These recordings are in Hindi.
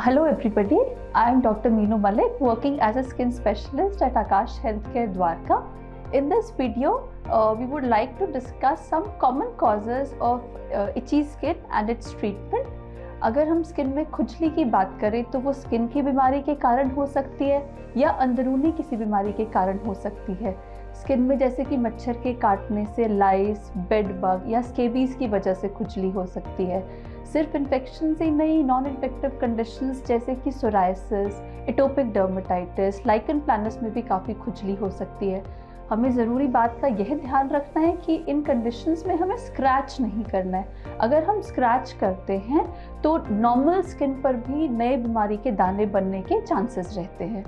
Hello everybody, I am Dr. Meenu Malik working as a skin specialist at Akash Healthcare Dwarka. In this video, we would like to discuss some common causes of itchy skin and its treatment. अगर हम स्किन में खुजली की बात करें तो वो स्किन की बीमारी के कारण हो सकती है या अंदरूनी किसी बीमारी के कारण हो सकती है। स्किन में जैसे कि मच्छर के काटने से, लाइस, बेड बग या स्केबीज की वजह से खुजली हो सकती है। सिर्फ इन्फेक्शन से ही नहीं, नॉन इन्फेक्टिव कंडीशंस जैसे कि psoriasis, atopic dermatitis, lichen planus में भी काफ़ी खुजली हो सकती है। हमें ज़रूरी बात का यह ध्यान रखना है कि इन कंडीशंस में हमें स्क्रैच नहीं करना है। अगर हम स्क्रैच करते हैं तो नॉर्मल स्किन पर भी नए बीमारी के दाने बनने के चांसेस रहते हैं।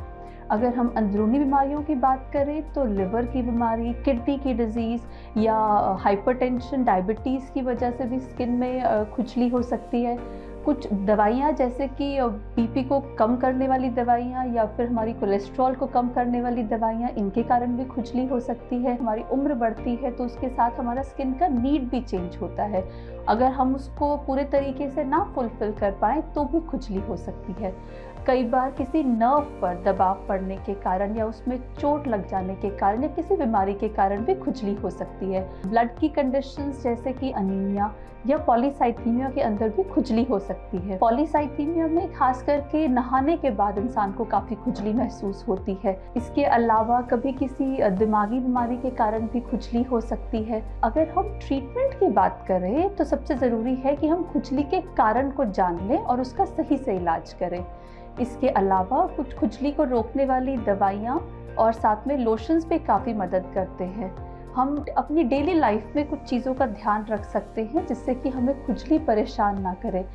अगर हम अंदरूनी बीमारियों की बात करें तो लिवर की बीमारी, किडनी की डिजीज़ या हाइपरटेंशन, डायबिटीज़ की वजह से भी स्किन में खुजली हो सकती है। कुछ दवाइयाँ जैसे कि बीपी को कम करने वाली दवाइयाँ या फिर हमारी कोलेस्ट्रॉल को कम करने वाली दवाइयाँ, इनके कारण भी खुजली हो सकती है। हमारी उम्र बढ़ती है तो उसके साथ हमारा स्किन का नीड भी चेंज होता है। अगर हम उसको पूरे तरीके से ना फुलफिल कर पाएँ तो भी खुजली हो सकती है। कई बार किसी नर्व पर दबाव पड़ने के कारण या उसमें चोट लग जाने के कारण या किसी बीमारी के कारण भी खुजली हो सकती है। ब्लड की कंडीशंस जैसे कि अनीमिया या पॉलीसाइथीमिया के अंदर भी खुजली हो सकती है। पॉलीसाइथीमिया में खास करके नहाने के बाद इंसान को काफ़ी खुजली महसूस होती है। इसके अलावा कभी किसी दिमागी बीमारी के कारण भी खुजली हो सकती है। अगर हम ट्रीटमेंट की बात करें तो सबसे ज़रूरी है कि हम खुजली के कारण को जान लें और उसका सही से इलाज करें। इसके अलावा कुछ खुजली को रोकने वाली दवाइयाँ और साथ में लोशंस भी काफ़ी मदद करते हैं। हम अपनी डेली लाइफ में कुछ चीज़ों का ध्यान रख सकते हैं जिससे कि हमें खुजली परेशान ना करे।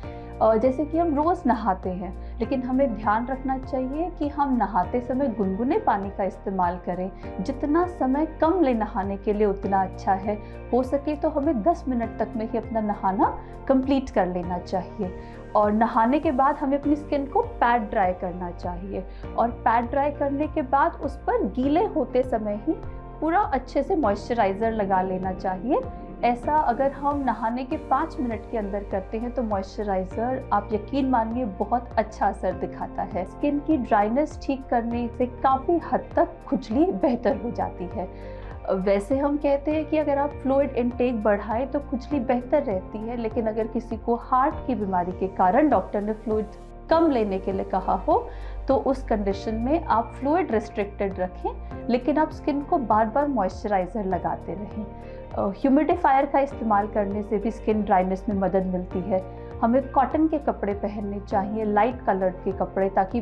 जैसे कि हम रोज़ नहाते हैं, लेकिन हमें ध्यान रखना चाहिए कि हम नहाते समय गुनगुने पानी का इस्तेमाल करें। जितना समय कम ले नहाने के लिए उतना अच्छा है। हो सके तो हमें 10 मिनट तक में ही अपना नहाना कंप्लीट कर लेना चाहिए। और नहाने के बाद हमें अपनी स्किन को पैड ड्राई करना चाहिए और पैड ड्राई करने के बाद उस पर गीले होते समय ही पूरा अच्छे से मॉइस्चराइज़र लगा लेना चाहिए। ऐसा अगर हम नहाने के 5 मिनट के अंदर करते हैं तो मॉइस्चराइज़र, आप यकीन मानिए, बहुत अच्छा असर दिखाता है। स्किन की ड्राइनेस ठीक करने से काफ़ी हद तक खुजली बेहतर हो जाती है। वैसे हम कहते हैं कि अगर आप फ्लूइड इनटेक बढ़ाएं तो खुजली बेहतर रहती है, लेकिन अगर किसी को हार्ट की बीमारी के कारण डॉक्टर ने फ्लूइड कम लेने के लिए कहा हो तो उस कंडीशन में आप फ्लूइड रिस्ट्रिक्टेड रखें, लेकिन आप स्किन को बार बार मॉइस्चराइज़र लगाते रहें। ह्यूमिडिफायर का इस्तेमाल करने से भी स्किन ड्राइनेस में मदद मिलती है। हमें कॉटन के कपड़े पहनने चाहिए, लाइट कलर्ड के कपड़े, ताकि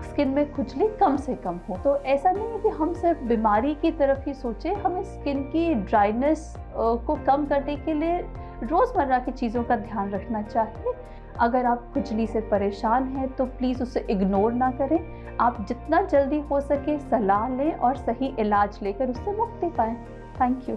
स्किन में खुजली कम से कम हो। तो ऐसा नहीं है कि हम सिर्फ बीमारी की तरफ ही सोचें, हमें स्किन की ड्राइनेस को कम करने के लिए रोज़मर्रा की चीज़ों का ध्यान रखना चाहिए। अगर आप खुजली से परेशान हैं तो प्लीज़ उसे इग्नोर ना करें। आप जितना जल्दी हो सके सलाह लें और सही इलाज लेकर उससे मुक्ति पाएं। Thank you.